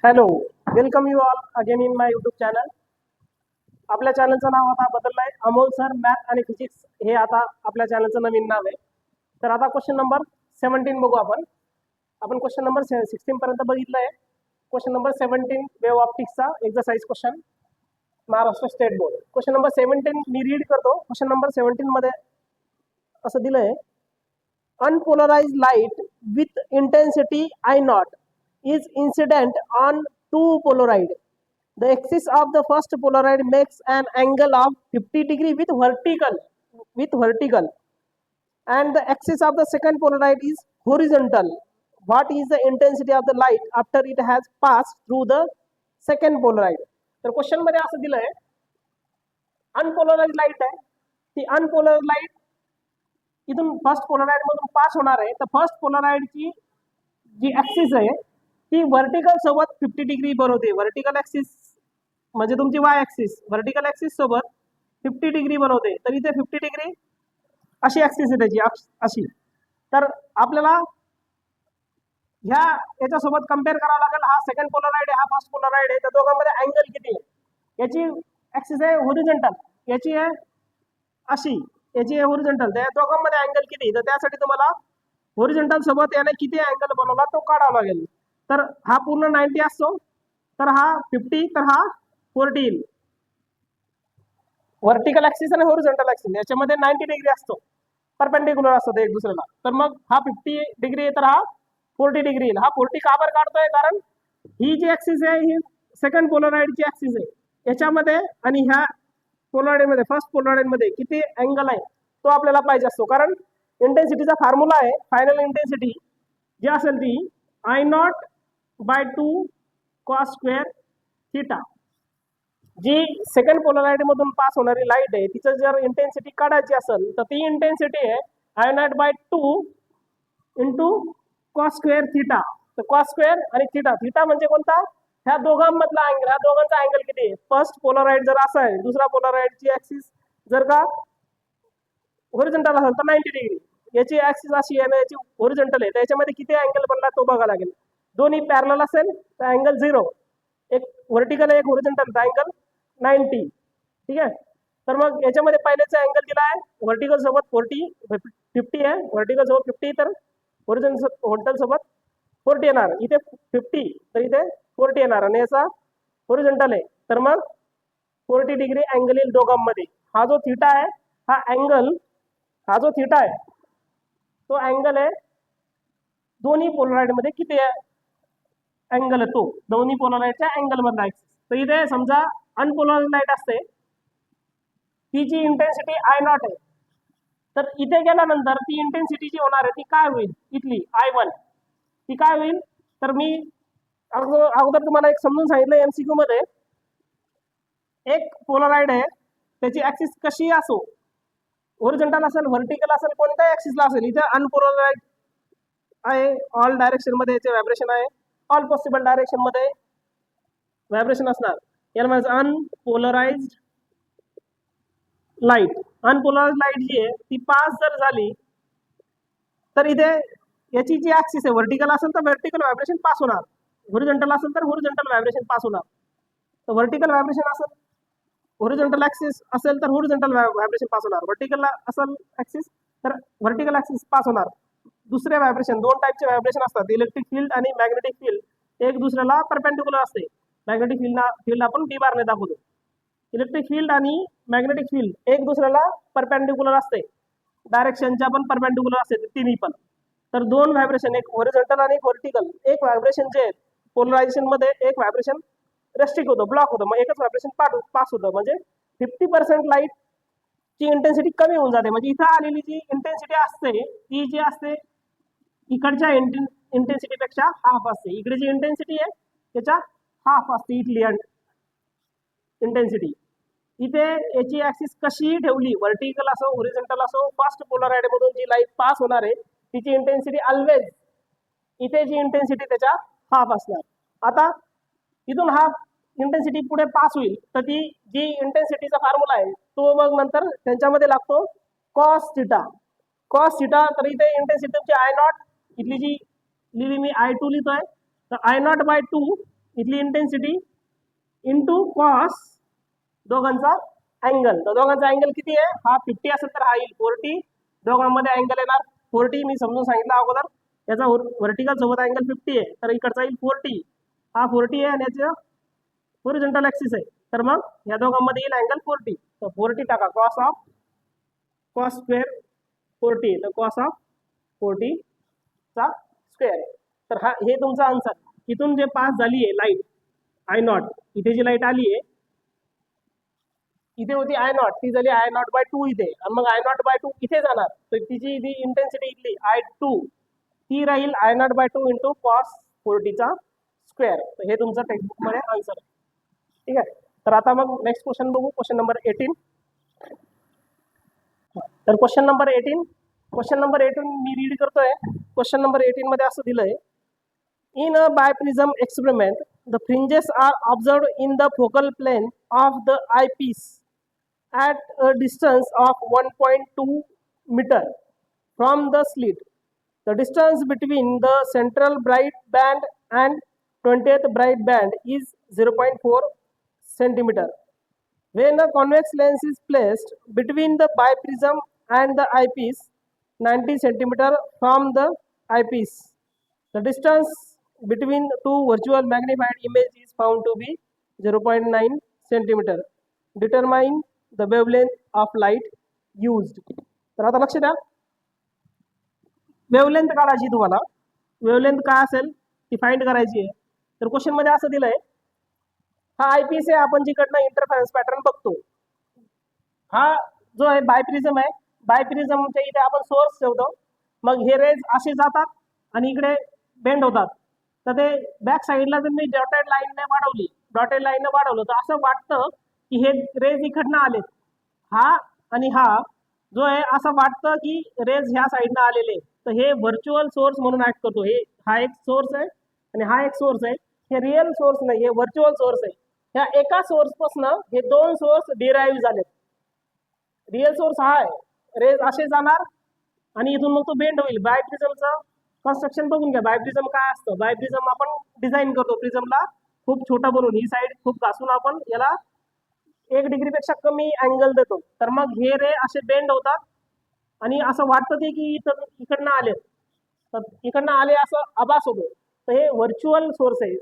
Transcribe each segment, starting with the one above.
Hello, welcome you all again in my YouTube channel. आपल्या चॅनलचं नाव आता बदललं आहे. अमोल सर मॅथ आणि फिजिक्स हे आता आपल्या चॅनलचं नवीन नाव आहे. तर आता क्वेश्चन नंबर 17 बघू आपण. क्वेश्चन नंबर 16 पर्यंत बघितलं आहे. क्वेश्चन नंबर 17 वेव ऑप्टिक्सचा exercise question, Maharashtra state board. Question number 17 मी रीड करतो. क्वेश्चन नंबर 17 मध्ये असं दिलंय, unpolarized light with intensity I naught is incident on two polaroid. The axis of the first polaroid makes an angle of 50 degree with vertical, and the axis of the second polaroid is horizontal. What is the intensity of the light after it has passed through the second polaroid? तर question मध्ये असं दिलंय, unpolarise light आहे. ती unpolarise light इथून first Polaroid मधून pass होणार आहे. तर फर्स्ट पोलराइडची जी ऍक्सिस आहे ती व्हर्टिकल सोबत 50 डिग्री बनवते. व्हर्टिकल ऍक्सिस म्हणजे तुमची वाय ऍक्सिस, व्हर्टिकल ऍक्सिस सोबत 50 डिग्री बनवते. तर इथे 50 डिग्री अशी ऍक्सिस आहे त्याची, अशी. तर आपल्याला ह्या याच्यासोबत कम्पेअर करावं लागेल. हा सेकंड पोलराइड आहे, हा फर्स्ट पोलराइड आहे. त्या दोघांमध्ये अँगल किती आहे? याची ऍक्सिस आहे होरिझॉन्टल, याची आहे अशी, याची आहे होरिझॉन्टल. त्या दोघांमध्ये अँगल किती? तर त्यासाठी तुम्हाला होरिझॉन्टल सोबत याने किती अँगल बनवला तो काढावा लागेल. तर हा पूर्ण 90 असतो, तर हा 50, तर हा 14. व्हर्टिकल ऍक्सिस आणि होरिझॉन्टल ऍक्सिस याच्यामध्ये 90 डिग्री असतो, परपेंडिक्युलर असतो एक दुसऱ्याला. तर मग हा 50 डिग्री आहे, तर हा 40 डिग्री. हा 40 का बरं काढतोय? कारण ही जी ऍक्सिस आहे ही सेकंड पोलराइडची ऍक्सिस आहे. याच्यामध्ये आणि ह्या पोलराइड मध्ये, फर्स्ट पोलराइड मध्ये किती अँगल आहे तो आपल्याला पाहिजे असतो. कारण इंटेन्सिटीचा फॉर्म्युला आहे, फायनल इंटेन्सिटी जी असेल ती I0/2 cos स्क्वेअर थीटा. जी सेकंड पोलराइड मधून पास होणारी लाईट आहे तिचं जर इंटेन्सिटी काढायची असेल तर ती इंटेन्सिटी आहे I0/2 into cos square theta. तर कॉस स्क्वेअर आणि थीटा, थीटा म्हणजे कोणता? ह्या दोघांमधला अँगल. ह्या दोघांचा अँगल किती आहे? फर्स्ट पोलराइड जर असा आहे, दुसरा पोलराइडची ऍक्सिस जर का होरिझॉन्टल असेल तर 90 डिग्री, याची ऍक्सिस अशी आहे ना, याची होरिझॉन्टल आहे. त्याच्यामध्ये किती अँगल बनला तो बघा लागेल. दोन्ही पॅरलल असेल तर अँगल 0, एक व्हर्टिकल आहे एक होरिझॉन्टल, तर अँगल 90. ठीक आहे. तर मग याच्यामध्ये पहिल्याचा अँगल दिला आहे व्हर्टिकल सोबत 50 आहे, व्हर्टिकल सोबत 50, तर होरिझॉन्टल सोबत 40 येणार. इथे 50 तर इथे 40 येणार, आणि याचा होरिझॉन्टल आहे, तर मग 40 डिग्री अँगल येईल दोघांमध्ये. हा जो थीटा आहे, हा अँगल, हा जो थीटा आहे तो अँगल आहे दोन्ही पोलराइड मध्ये किती अँगल आहे तो, दोन्ही पोलराइडच्या अँगल मधला ऍक्सिस. तर इथे समजा अनपोलराइज लाईट असते, तिची इंटेन्सिटी I0 आहे. तर इथे गेल्यानंतर ती इंटेन्सिटी जी होणार आहे ती काय होईल? इथली I1 ती काय होईल? तर मी अगोदर तुम्हाला एक समजून सांगितलं MCQ मध्ये, एक पोलराइड आहे त्याची ऍक्सिस कशी असो, होरिझॉन्टल असेल, व्हर्टिकल असेल, कोणत्याही ऍक्सिसला असेल. इथे अनपोलराइज आहे, ऑल डायरेक्शन मध्ये याचे व्हायब्रेशन आहे, ऑल पॉसिबल डायरेक्शन मध्ये व्हायब्रेशन असणार. याला म्हणायचं अनपोलराइज्ड लाईट. अनपोलराइज लाईट जी आहे ती पास जर झाली तर इथे याची जी ऍक्सिस आहे, व्हर्टिकल असेल तर व्हर्टिकल व्हायब्रेशन पास होणार, होरिझॉन्टल असेल तर होरिझॉन्टल व्हायब्रेशन पास होणार. तर व्हर्टिकल व्हायब्रेशन असेल, होरिझॉन्टल ऍक्सिस असेल तर होरिझॉन्टल व्हायब्रेशन पास होणार, व्हर्टिकल असेल ऍक्सिस तर व्हर्टिकल ऍक्सिस पास होणार. दुसरे व्हायब्रेशन, दोन टाईपचे व्हायब्रेशन असतात, इलेक्ट्रिक फील्ड आणि मॅग्नेटिक फील्ड. एक दुसऱ्याला परपेंडिक्युलर असते. मॅग्नेटिक फील्ड आपण डी बारने दाखवतो. इलेक्ट्रिक फील्ड आणि मॅग्नेटिक फील्ड एक दुसऱ्याला परपेंडिक्युलर असते, डायरेक्शनच्या पण परपेंडिक्युलर असते तिन्ही पण. तर दोन व्हायब्रेशन, एक होरिझॉन्टल आणि एक व्हर्टिकल, एक व्हायब्रेशन जे पोलरायझेशन मध्ये एक व्हायब्रेशन रेस्ट्रिक्ट होतं, ब्लॉक होतं, मग एकच व्हायब्रेशन पास होतं. म्हणजे 50% लाईट ची इंटेन्सिटी कमी होऊन जाते. म्हणजे इथं आलेली जी इंटेन्सिटी असते ती जी असते इकडच्या इंटेन्सिटीपेक्षा हाफ असते. इकडे जी इंटेन्सिटी आहे त्याच्या हाफ असते इथली इंटेन्सिटी. इथे याची ऍक्सिस कशीही ठेवली, व्हर्टिकल असो होरिझॉन्टल असो, फर्स्ट पोलराइड मधून जी लाईट पास होणार आहे तिची इंटेन्सिटी ऑलवेज इथे जी इंटेन्सिटी त्याच्या हाफ असणार. आता इथून हाफ इंटेन्सिटी पुढे पास होईल तर ती जी इंटेन्सिटीचा फॉर्म्युला आहे तो मग नंतर त्यांच्यामध्ये लागतो कॉस थिटा. कॉस थिटा, तर इथे इंटेन्सिटी तुमची I0, इथली जी लिहिली मी I2 लिहितोय, तर I0/2 इथली इंटेन्सिटी इंटू कॉस दोघांचा अँगल. तर दोघांचा अँगल किती आहे? हा 50 असेल तर हा येईल 40. दोघांमध्ये अँगल येणार 40. मी समजून सांगितलं अगोदर. याचा व्हर्टिकल सोबत अँगल 50 आहे, तर इकडचा येईल 40. हा 40 आहे आणि याचं हॉरिझॉन्टल ऍक्सिस आहे, तर मग या दोघांमध्ये येईल अँगल 40. तर 40 टाका. कॉस स्क्वेअर 40, तर कॉस ऑफ 40 चा स्क्वेअर आहे. तर हा हे तुमचा आन्सर. इथून जे पास झाली आहे लाईट I0, इथे जी लाईट आली आहे, इथे होती I0, ती झाली I0/2 इथे, आणि मग I0/2 इथे जाणार, तर तिची जी इंटेन्सिटी इथली I2 ती राहील I0/2 इंटू कॉस 40 चा स्क्वेअर. तर हे तुमचं टेक्स्टबुक मध्ये आन्सर आहे. ठीक आहे. तर आता मग नेक्स्ट क्वेश्चन बघू. Question number 18. तर क्वेश्चन नंबर 18 मी रीड करतोय. क्वेश्चन नंबर 18 मध्ये असं दिलंय, in a biprism experiment the fringes are observed in the focal plane of the eyepiece at a distance of 1.2 meter from the slit. The distance between the central bright band and 20th bright band is 0.4 centimeter. When a convex lens is placed between the biprism and the eyepiece 90 centimeter from the eyepiece, the distance between two virtual magnified image is found to be 0.9 centimeter. Determine the wavelength of light used. तर आता लक्ष द्या, wavelength काढायची तुम्हाला. Wavelength काय असेल ती find करायची आहे. तर क्वेश्चन मध्ये असं दिलंय, हा आयपीस आहे, आपण जिकडनं इंटरफरन्स पॅटर्न बघतो, हा जो आहे बायप्रिझम आहे. बायप्रिझमच्या इथे आपण सोर्स ठेवतो, मग हे रेज असे जातात आणि इकडे बेंड होतात. तर ते बॅक साईडला जर मी डॉटेड लाईनने वाढवलं तर असं वाटतं की हे रेज इकडनं आलेत. हा आणि हा जो आहे असं वाटतं की रेज ह्या साईडनं आलेले. तर हे व्हर्च्युअल सोर्स म्हणून ऍक्ट करतो. हा एक सोर्स आहे आणि हा एक सोर्स आहे. हे रिअल सोर्स नाही, हे व्हर्च्युअल सोर्स आहे. ह्या एका सोर्स पासून हे दोन सोर्स डिराईव्ह झालेत. रिअल सोर्स हा आहे, रेज असे जाणार आणि इथून मग तो बेंड होईल. बायप्रिझमचं कन्स्ट्रक्शन बघून घ्या. बायप्रिझम काय असतं? बायप्रिझम आपण डिझाईन करतो प्रिझमला खूप छोटा बनवून, ही साईड खूप घासून आपण याला 1 डिग्रीपेक्षा कमी अँगल देतो. तर मग हे रे असे बेंड होतात आणि असं वाटतं ते की इकडनं आले, तर इकडनं आले असं आभास होतो. तर हे व्हर्च्युअल सोर्स आहे.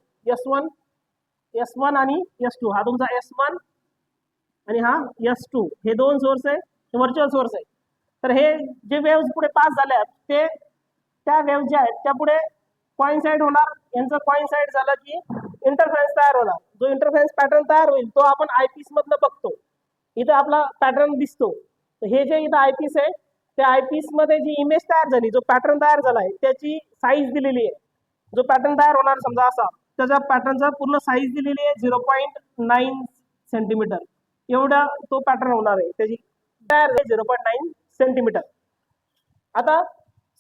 S1 आणि S2. हा तुमचा S1 आणि हा S2, हे दोन सोर्स आहे, हे व्हर्च्युअल सोर्स आहे. तर हे जे वेव्स पुढे पास झाल्या ते त्या वेव्स ज्या आहेत त्या पुढे कॉइन्साइड होणार. यांचं कॉइन्साइड झालं की इंटरफरन्स तयार होणार. जो इंटरफरन्स पॅटर्न तयार होईल तो आपण आयपीस मधनं बघतो. इथं आपला पॅटर्न दिसतो. तर हे जे इथं आयपीस आहे, त्या आयपीस मध्ये जी इमेज तयार झाली, जो पॅटर्न तयार झाला आहे, त्याची साईज दिलेली आहे. जो पॅटर्न तयार होणार समजा असा, त्याच्या पॅटर्नचा पूर्ण साईज दिलेली आहे 0.9 सेंटीमीटर. एवढा तो पॅटर्न होणार आहे. त्याची तयार 0.9 सेंटीमीटर. आता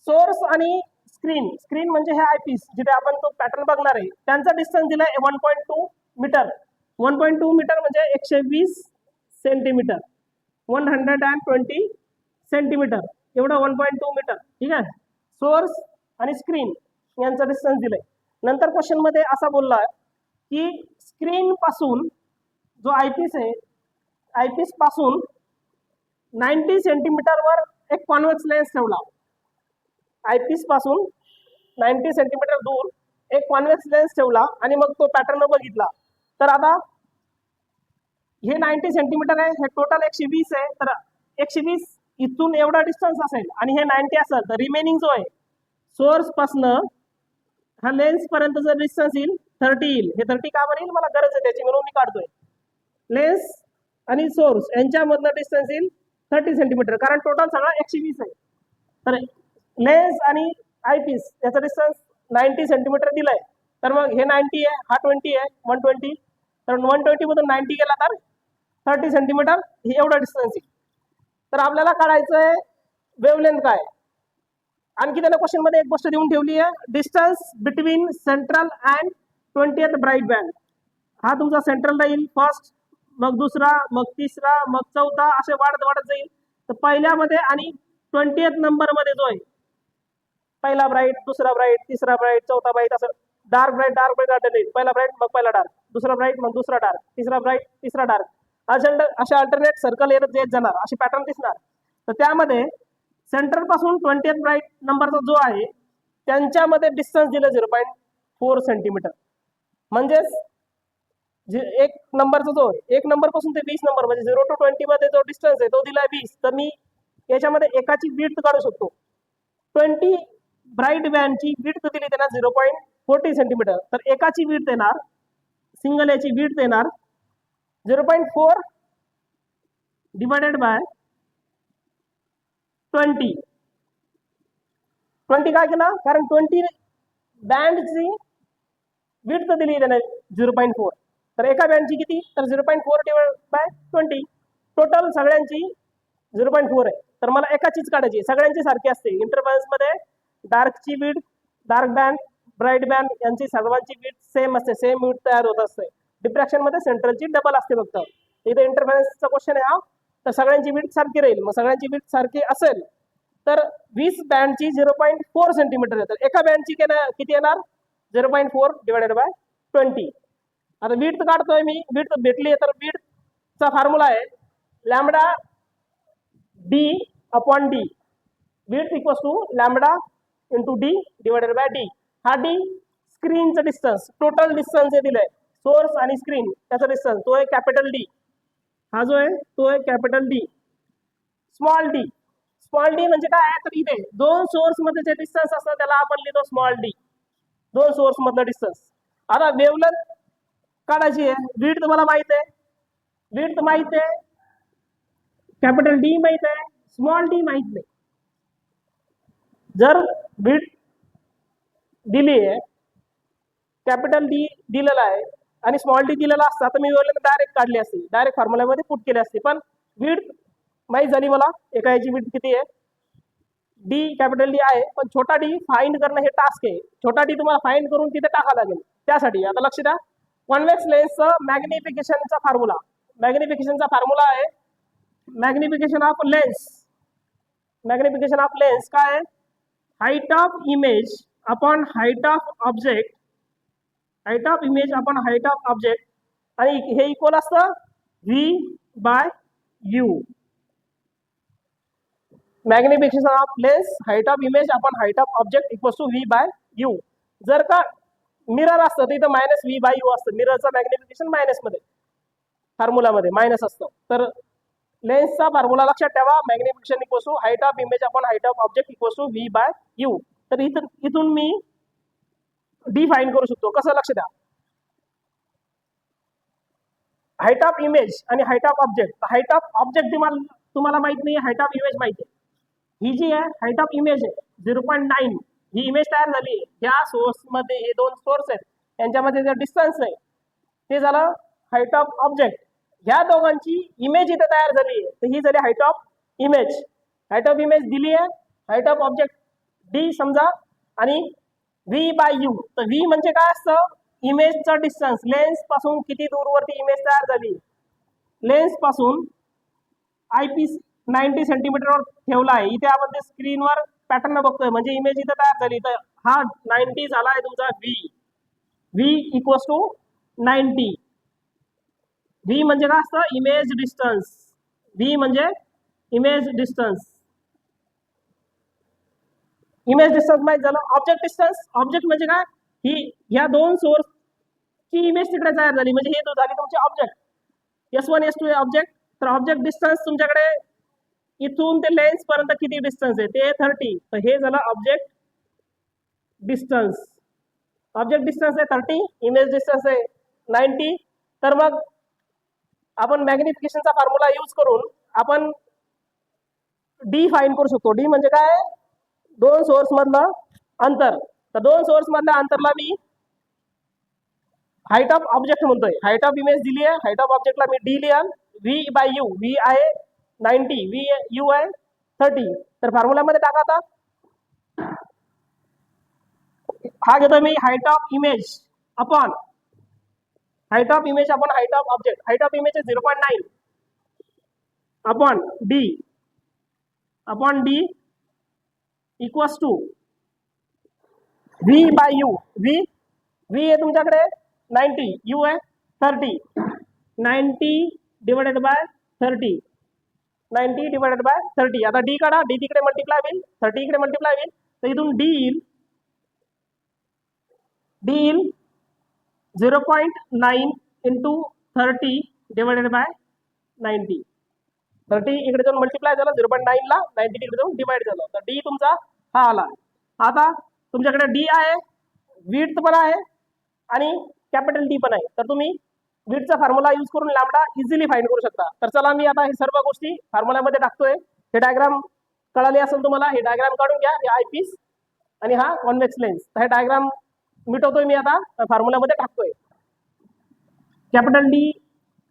सोर्स आणि स्क्रीन म्हणजे हे आयपीस जिथे आपण तो पॅटर्न बघणार आहे, त्यांचा डिस्टन्स दिलाय 1.2 मीटर. 1.2 मीटर म्हणजे 120 सेंटीमीटर, 120 सेंटीमीटर एवढा 1.2 मीटर. ठीक आहे. सोर्स आणि स्क्रीन यांचा डिस्टन्स दिलाय. नंतर क्वेश्चन मध्ये असा बोलला की स्क्रीन पासून जो आयपीस आहे, आयपीस पासून 90 सेंटीमीटरवर एक कॉन्व्हेक्स लेन्स ठेवला. आयपीस पासून 90 सेंटीमीटर दूर एक कॉन्व्हेक्स लेन्स ठेवला आणि मग तो पॅटर्न बघितला. तर आता हे 90 सेंटीमीटर आहे, हे टोटल 120 आहे. तर 120 इथून एवढा डिस्टन्स असेल आणि हे 90 असेल, तर रिमेनिंग जो आहे सोर्स पासनं हा लेन्स पर्यंतचा डिस्टन्स येईल 30 येईल. हे 30 का बरं येईल? मला गरज आहे त्याची म्हणून मी काढतोय. लेन्स आणि सोर्स यांच्यामधलं डिस्टन्स येईल 30 सेंटीमीटर, कारण टोटल सगळा 120 आहे. तर लेन्स आणि आयपीस याचा डिस्टन्स 90 सेंटीमीटर दिलाय. तर मग हे 90 आहे, हा 20 आहे, 120. तर 120 मधून 90 गेला तर 30 सेंटीमीटर हे एवढा डिस्टन्स येईल. तर आपल्याला काढायचं आहे वेवलेंथ काय. आणखी त्याला क्वेश्चन मध्ये एक गोष्ट देऊन ठेवली आहे, distance between central and 20th bright band. हा तुमचा सेंट्रल राहील फर्स्ट, मग दुसरा, मग तिसरा, मग चौथा, असे वाढत वाढत जाईल. तर पहिल्यामध्ये आणि 20th नंबर मध्ये जो आहे, पहिला ब्राईट, दुसरा ब्राईट, तिसरा ब्राईट, चौथा ब्राईट, असं डार्क ब्राईट अल्टरनेट, पहिला ब्राईट मग पहिला डार्क, दुसरा ब्राईट मग दुसरा डार्क, तिसरा ब्राईट तिसरा डार्क, अशा अल्टरनेट सर्कल येत जाणार, अशी पॅटर्न दिसणार. तर त्यामध्ये सेंटर पासून 20th ब्राईट नंबरचा जो आहे त्यांच्यामध्ये डिस्टन्स दिलं 0.4 सेंटीमीटर. म्हणजेच एक नंबरचा जो आहे, एक नंबर पासून ते 20 नंबर म्हणजे 0 to 20 मध्ये जो डिस्टन्स आहे तो दिला 20. तर मी याच्यामध्ये एकाची विड्थ काढू शकतो. 20 ब्राईट बँडची विड्थ दिली त्यांना 0.40 सेंटीमीटर. तर एकाची विड्थ येणार, सिंगल याची विड्थ येणार 0.4 डिवायडेड बाय 20. 20 काय केलं, कारण 20 बँडची विड्थ दिली त्याने 0.4. तर एका बँडची किती, तर 0.4 डिवाइड बाय 20. टोटल सगळ्यांची 0.4 आहे. तर मला एकाचीच काढायची, सगळ्यांची सारखी असते. इंटरफरन्स मध्ये डार्कची width, dark band, bright band यांची सर्वांची विड्थ सेम असते, सेम विड्थ तयार होत असते. डिफ्रॅक्शन मध्ये सेंट्रलची डबल असते फक्त. इथे इंटरफरन्सचा क्वेश्चन आहे हा. तर सगळ्यांची विड्थ सारखी राहील. मग सगळ्यांची विड्थ सारखी असेल तर 20 बँडची 0.4 सेंटीमीटर येतात. एका बँडची किती येणार, 0.4 डिवायडेड बाय 20. आता विड्थ काढतोय मी, विड्थ भेटली. तर विड्थचा फॉर्म्युला आहे lambda d upon d. Width equals to lambda into d divided by d. हा डी स्क्रीनचं डिस्टन्स, टोटल डिस्टन्स हे दिलंय सोर्स आणि स्क्रीन त्याचा डिस्टन्स, तो आहे कॅपिटल डी. हा जो आहे तो आहे capital D. Small D, small D म्हणजे काय आहे, तर इथे दोन सोर्स मध्ये जे डिस्टन्स असतं त्याला आपण लिहितो स्मॉल डी, दोन सोर्स मधलं डिस्टन्स. आता वेवलेंथ काढायची आहे. विड्थ तुम्हाला माहित आहे, विड्थ माहित आहे, कॅपिटल डी माहित आहे, स्मॉल डी माहित नाही. जर विड्थ दिली आहे, कॅपिटल डी दिलेला आहे आणि स्मॉल डी दिलेला असता तर मी वेवलेंथ डायरेक्ट काढली असती, डायरेक्ट फॉर्म्युल्यामध्ये पुट केली असते. पण विड्थ माहित झाली मला, एका याची विड्थ किती आहे, डी कॅपिटल डी आहे. पण छोटा डी फाइंड करणं हे टास्क आहे. छोटा डी तुम्हाला फाइंड करून तिथे टाका लागेल. त्यासाठी आता लक्ष द्या, कॉन्व्हेक्स लेन्सचं मॅग्निफिकेशनचा फॉर्म्युला, मॅग्निफिकेशनचा फॉर्म्युला आहे magnification of lens. Magnification of lens काय आहे, height of image upon height of object, height of image upon height of object, आणि हे इक्वल असतं v by u. Magnification of lens height of image upon height of object equals to V by u. जर का mirror असतं तर इथं minus V by you असतं. मिररचं magnification minus मध्ये, फॉर्म्युलामध्ये मायनस असतं. तर लेन्सचा फॉर्म्युला लक्षात ठेवा, magnification equals to height of image upon height of object equals to V by u. तर इथून मी डी फाइंड करू शकतो. कसं, लक्ष द्या, हाईट ऑफ इमेज आणि height of object. Height of object तुम्हाला माहित नाही, हाईट ऑफ इमेज माहिती आहे. ही जी आहे हाईट ऑफ इमेज आहे 0.9. ही इमेज तयार झाली ह्या सोर्स मध्ये, हे दोन सोर्स आहेत यांच्यामध्ये जे डिस्टन्स आहे ते झालं हाईट ऑफ ऑब्जेक्ट. ह्या दोघांची इमेज इथे तयार झाली आहे, तर ही झाली height of image. Height of image दिली आहे, हाईट ऑफ ऑब्जेक्ट डी समजा, आणि व्ही बाय यू. तर व्ही म्हणजे काय असतं, इमेजचं डिस्टन्स, लेन्स पासून किती दूरवरती इमेज तयार झाली. लेन्स पासून आयपीस 90 सेंटीमीटरवर ठेवला आहे. इथे आपण ते स्क्रीनवर पॅटर्न बघतोय, म्हणजे इमेज इथे तयार झाली. तर हा 90 झाला आहे तुमचा v. V equals to 90. V म्हणजे काय असतं, इमेज डिस्टन्स. व्ही म्हणजे इमेज डिस्टन्स. इमेज डिस्टन्स माहित झालं. ऑब्जेक्ट डिस्टन्स, ऑब्जेक्ट म्हणजे काय, ही ह्या दोन सोर्स ची इमेज तिकडे तयार झाली, म्हणजे हे झाली तुमची ऑब्जेक्ट. S1 S2 हे ऑब्जेक्ट. तर ऑब्जेक्ट डिस्टन्स तुमच्याकडे इथून ते लेन्स पर्यंत किती डिस्टन्स आहे, ते 30. तर हे झालं ऑब्जेक्ट डिस्टन्स. ऑब्जेक्ट डिस्टन्स आहे 30, इमेज डिस्टन्स आहे 90. तर मग आपण मॅग्निफिकेशनचा फॉर्म्युला यूज करून आपण डी फाइंड करू शकतो. डी म्हणजे काय, दोन सोर्स मधलं अंतर. तर दोन सोर्स मधल्या अंतरला मी हाईट ऑफ ऑब्जेक्ट म्हणतोय. हाईट ऑफ इमेज दिली आहे, हाईट ऑफ ऑब्जेक्टला मी डी लिहा. व्ही बाय यू, व्ही आहे 90, व्ही यू आहे 30. तर फॉर्म्युलामध्ये टाका. आता हा घेतो मी height of image upon height of image upon height of object. Height of image 0.9 upon D equals to V by U. V V आहे तुमच्याकडे 90, यू आहे 30, 90 डिवायडेड बाय 30, 90 डिवायडेड बाय 30. आता डी काढा, डी तिकडे मल्टिप्लाय होईल, 30 इकडे multiply होईल, तर इथून डी येईल 0.9 इंटू 30 डिवायडेड बाय 90. 30 इकडे जाऊन मल्टिप्लाय झालं 0.9 ला, 90 तिकडे जाऊन डिवाइड झालं, तर डी तुमचा हा आला. आता तुमच्याकडे डी आहे, विड्थ पण आहे आणि कॅपिटल डी पण आहे, तर तुम्ही विड्थचा फॉर्म्युला यूज करून लॅम्बडा इझिली फाइंड करू शकता. तर चला मी आता हे सर्व गोष्टी फॉर्म्युल्यामध्ये टाकतोय. हे डायग्राम कळाली असेल तुम्हाला, हे डायग्राम काढून घ्या, हे आय पीस आणि हा कॉन्व्हेक्स लेन्स. तर हे डायग्राम मिटवतोय मी आता, फॉर्म्युल्यामध्ये टाकतोय. कॅपिटल डी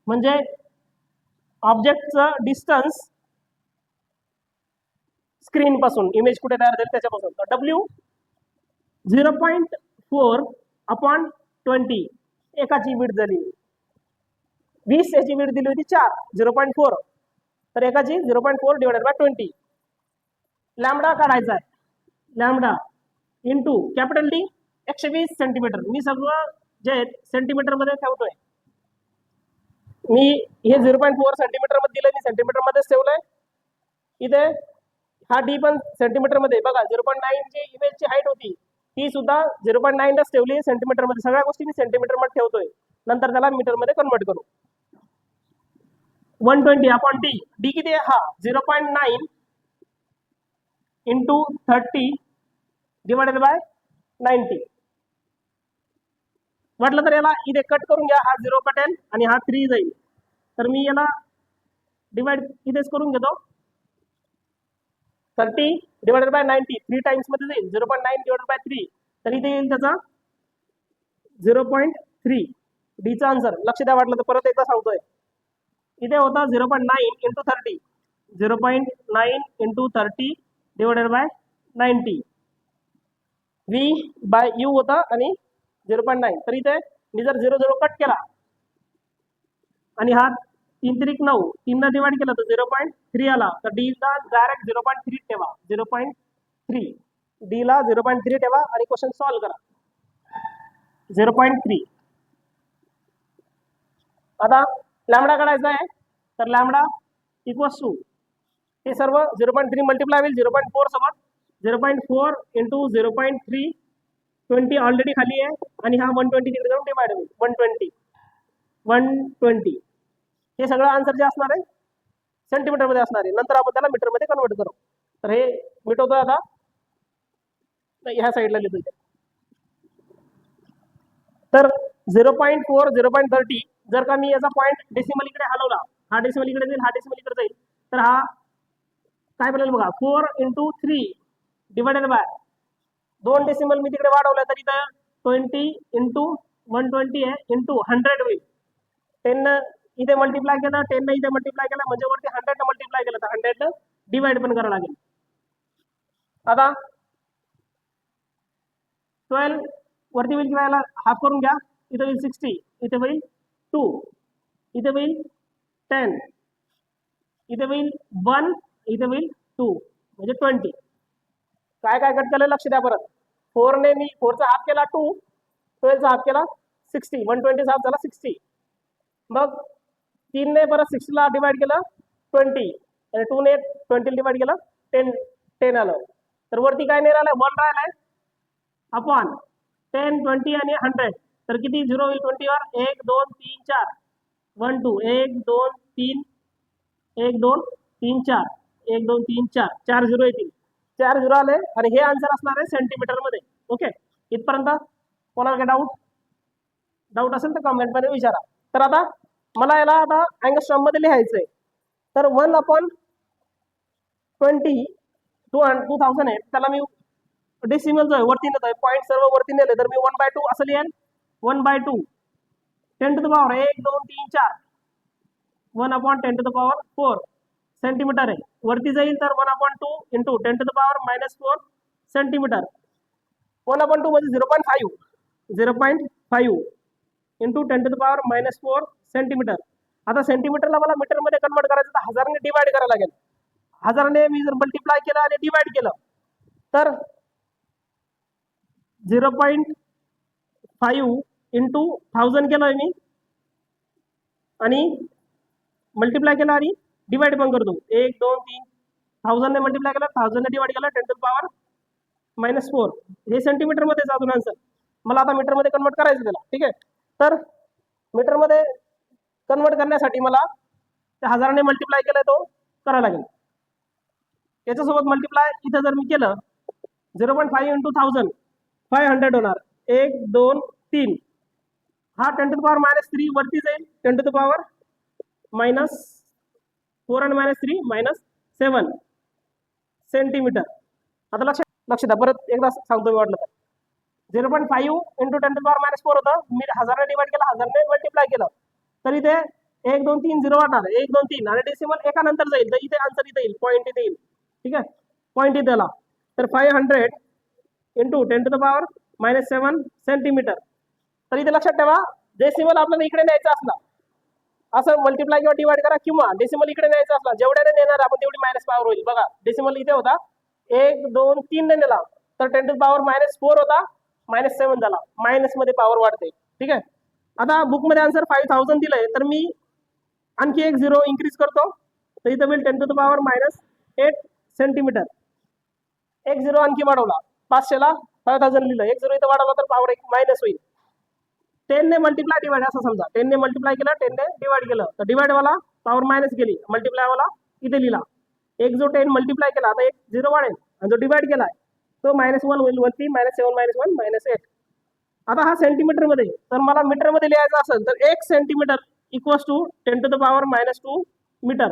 म्हणजे ऑब्जेक्टचं डिस्टन्स स्क्रीन पासून, इमेज कुठे तयार झाली त्याच्यापासून. तर डब्ल्यू 0.4/20 एकाची विड्थ झाली, 20 याची विड्थ दिली होती 4, 0.4, तर एकाची 0.4 डिवाइडेड बाय 20. लॅम्बडा काढायचा आहे, lambda into capital D 120 centimetre. मी सगळं जे सेंटीमीटर मध्ये ठेवतोय, मी हे 0.4 सेंटीमीटर मध्ये दिलं, मी सेंटीमीटर मध्येच ठेवलंय. इथे हा डी पण सेंटीमीटर मध्ये, बघा 0.9 जी इमेजची हाईट होती ती सुद्धा 0.9 लाच ठेवली सेंटीमीटर मध्ये. सगळ्या गोष्टी मी सेंटीमीटर मध्ये ठेवतोय, नंतर त्याला मीटर मध्ये कन्वर्ट करू. 120 अपॉन डी, डी किती आहे हा 0.9 इंटू 30 डिवायडेड बाय 90. म्हटलं तर याला इथे कट करून घ्या, हा 0 कटेल आणि हा 3 जाईल, तर मी याला डिवाइड इथेच करून घेतो. 30 डिवायडेड बाय 90 3 टाइम्स मध्ये जाईल, 0.9 डिवायडेड बाय 3, तर इथे येईल त्याचा 0.3. डीचा आन्सर लक्ष द्या, वाटलं तर परत एकदा सांगतोय. इथे होता 0.9 into 30, 0.9 into 30 divided by 90. V by you होता आणि 0.9, तर इथे मी जर 0 कट केला आणि हा 3×9 3 डिवाइड केला तर 0.3 आला, तर डी ला डायरेक्ट 0.3 ठेवा, 0.3 डी ला 0.3 ठेवा आणि क्वेश्चन सॉल्व्ह करा. 0.3. आता लॅम्बडा काढायचा आहे, तर लॅम्बडा इक्वल्स टू हे सर्व 0.3 मल्टिप्लाय होईल 0.4 सोबत, 0.4 इंटू 0.3, 20 ऑलरेडी खाली आहे आणि हा 120 तिकडे जाऊन डिवाइड होईल, 120. हे सगळं आन्सर जे असणार आहे सेंटीमीटर मध्ये असणार आहे, नंतर आपण त्याला मीटर मध्ये कन्वर्ट करू. तर हे मिटवतोय आता, ह्या साईडला लिहितोय. तर 0.4 0.30 जर का मी याचा पॉईंट डेसिमल इकडे हलवला, हा डेसिमल इकडे जाईल, हा डेसिमल इकडे जाईल, तर हा काय बनेल बघा, 4 इंटू 3 डिवायडेड बाय 2 डेसिमल मी तिकडे वाढवलं, तर इथं 20 इंटू 120 आहे इंटू 100 होईल. 10 इथे मल्टिप्लाय केलं, 10 इथे मल्टिप्लाय केलं, म्हणजे वरती 100 मल्टिप्लाय केलं तर 100 डिवाइड पण करावं लागेल. आता 12 वरती होईल किंवा याला हाफ करून घ्या, इथे होईल 60, इथे होईल 2, इथे होईल 10, इथे होईल 1, इथे होईल 2, म्हणजे 20. काय काय कट केलं लक्ष द्या परत. 4 ने मी 4 चा हाफ केला 2, 12 चा हाफ केला 60, 120 चा हाफ झाला 60. मग 3 ने परत 60 ला डिवाइड केलं 20 आणि 2 ने 20 डिवाइड केलं 10 आलं, तर वरती काय नाही राहिलं 1 राहिलाय अपॉन 10 20 आणि 100, तर किती 0 होईल 20 वर, 1 2 3 4, 1 2 1 2 3 1 2 3 4, 1 2 3 4, 4 0 येतील, 4 0 आले आणि हे आन्सर असणार आहे सेंटीमीटर मध्ये. ओके, इथपर्यंत कोणाला काय डाऊट असेल तर कमेंट मध्ये विचारा. तर आता मला याला आता अँगस्ट्रॉम मध्ये लिहायचंय, तर 1/20 2000 आहे, त्याला मी डेसिमल जो आहे वरती नेतोय, पॉईंट सर्व वरती नेले, तर मी 1/2 असं लिहेन. 1/2 10 to the power 1 2 3 4, 1/10 to the power 4 centimetre आहे. वरती जाईल तर 1/2 into 10 to the power -4 centimetre. 1/2 म्हणजे 0.5, 0.5 into 10 to the power -4 centimetre. आता सेंटीमीटरला मला मीटर मध्ये कन्वर्ट करायचं तर 1000 ने डिवाइड करायला लागेल. 1000 ने मी जर मल्टिप्लाय केलं आणि डिवाइड केलं तर 5 इंटू 1000 केलं मी आणि मल्टिप्लाय केला आणि डिवाइड पण करतो 1 2 3 1000 ने मल्टिप्लाय केला 1000 ने डिवाइड केला 10⁻⁻⁴ हे सेंटीमीटर मध्ये जातो आन्सर. मला आता मीटर मध्ये कन्वर्ट करायचं त्याला. ठीक आहे, तर मीटर मध्ये कन्वर्ट करण्यासाठी मला त्या 1000 ने मल्टिप्लाय केलं तो करायला लागेल. याच्यासोबत मल्टिप्लाय इथं जर मी केलं 0.5 इंटू 1000 500 होणार 1 2 3 हा 10⁻⁻³ वरती जाईल 10⁻⁻4 आणि -3 -7 सेंटीमीटर. आता लक्ष द्या, परत एकदा सांगतो मी वाटलं तर 0.5 इंटू 10⁻⁻4 होतं. मी 1000 ने डिवाइड केला 1000 ने मल्टिप्लाय केलं तर इथे 1 2 3 0 वाटणार 1 2 3 आणि डेसिमल एका नंतर जाईल तर इथे आन्सर इथे येईल, पॉईंट इथे येईल. ठीक आहे, पॉईंट इथे आला तर 500 इंटू 10⁻⁻7 सेंटीमीटर. तर इथे लक्षात ठेवा, डेसिमल आपल्याला इकडे न्यायचा असला असं मल्टिप्लाय किंवा डिवाइड करा किंवा डेसिमल इकडे न्यायचा असला जेवढ्याने नेणार आपण तेवढी मायनस पॉवर होईल. बघा डेसिमल इथे होता 1 2 3 ने नेला तर 10⁻⁻4 होता -7 झाला, मायनस मध्ये पॉवर वाढते. ठीक आहे, आता बुक मध्ये आन्सर 5000 दिलंय तर मी आणखी एक 0 इन्क्रीज करतो तर इथं होईल 10⁻⁸ सेंटीमीटर. एक 0 आणखी वाढवला 500 ला 5000 लिहिलं, एक 0 इथं वाढवला तर पॉवर एक मायनस होईल. 10 ने मल्टिप्लाय डिवाइड असं समजा 10 ने मल्टिप्लाय केलं 10 ने डिवाइड केलं तर डिवाइड वाला पॉवर मायनस गेली, मल्टिप्लाय वाला इथे लिहिला. एक जो 10 मल्टिप्लाय केला आता एक 0 वाढेल आणि जो डिवाइड केलाय तो -1 होईल वरती -7 -1 -8. आता हा सेंटीमीटर मध्ये, तर मला मीटर मध्ये लिहायचं असेल तर 1 centimetre equals to 10⁻⁻2 metre.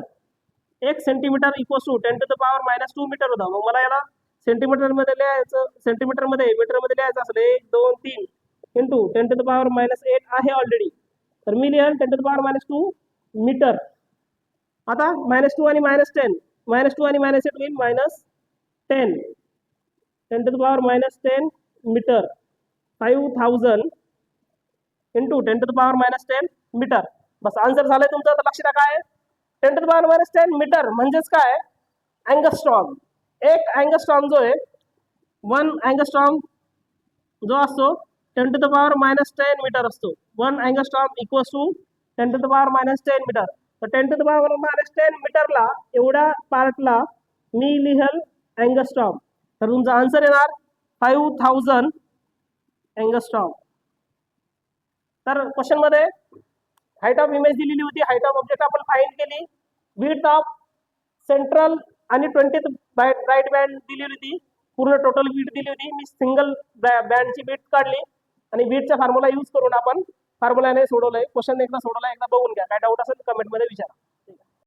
1 centimetre equals to 10⁻⁻2 metre होता. मग मला याला सेंटीमीटर मध्ये लिहायचं, सेंटीमीटर मध्ये मीटर मध्ये लिहायचं असेल 1 2 3 इंटू 10⁻⁸ आहे ऑलरेडी तर मी लिहेल 10⁻⁻2 मीटर. आता -2 आणि -10 -2 आणि -8 होईल -10 10⁻⁻10 मीटर. 5000 into 10⁻⁻10 metre. बस आन्सर झालंय तुमचं. तर लक्षात काय 10⁻⁻10 मीटर म्हणजेच काय, अँगस्ट्रॉम. एक अँगस्ट्रॉम जो आहे 1 अँगस्ट्रॉम जो असतो 10⁻⁻10 मीटर असतो. 1 अँगस्ट्रॉम इक्वल्स टू 10⁻⁻10 मीटर. तर 10⁻⁻10 मीटरला एवढ्या पार्टला मी लिहल अँगस्ट्रॉम. तर तुमचा आन्सर येणार 5000 अँगस्ट्रॉम. तर क्वेश्चन मध्ये हाईट ऑफ इमेज दिलेली होती, हाईट ऑफ ऑब्जेक्ट आपण फाइंड केली, विड्थ ऑफ सेंट्रल आणि 20th राईट बँड दिली होती, पूर्ण टोटल विड्थ दिली होती. मी सिंगल बँडची विड्थ काढली आणि विड्थचा फॉर्म्युला यूज करून आपण फॉर्म्युलाने सोडवलंय. क्वेश्चन एकदा सोडवला, एकदा बघून घ्या, काय डाऊट असेल कमेंट मध्ये विचारा.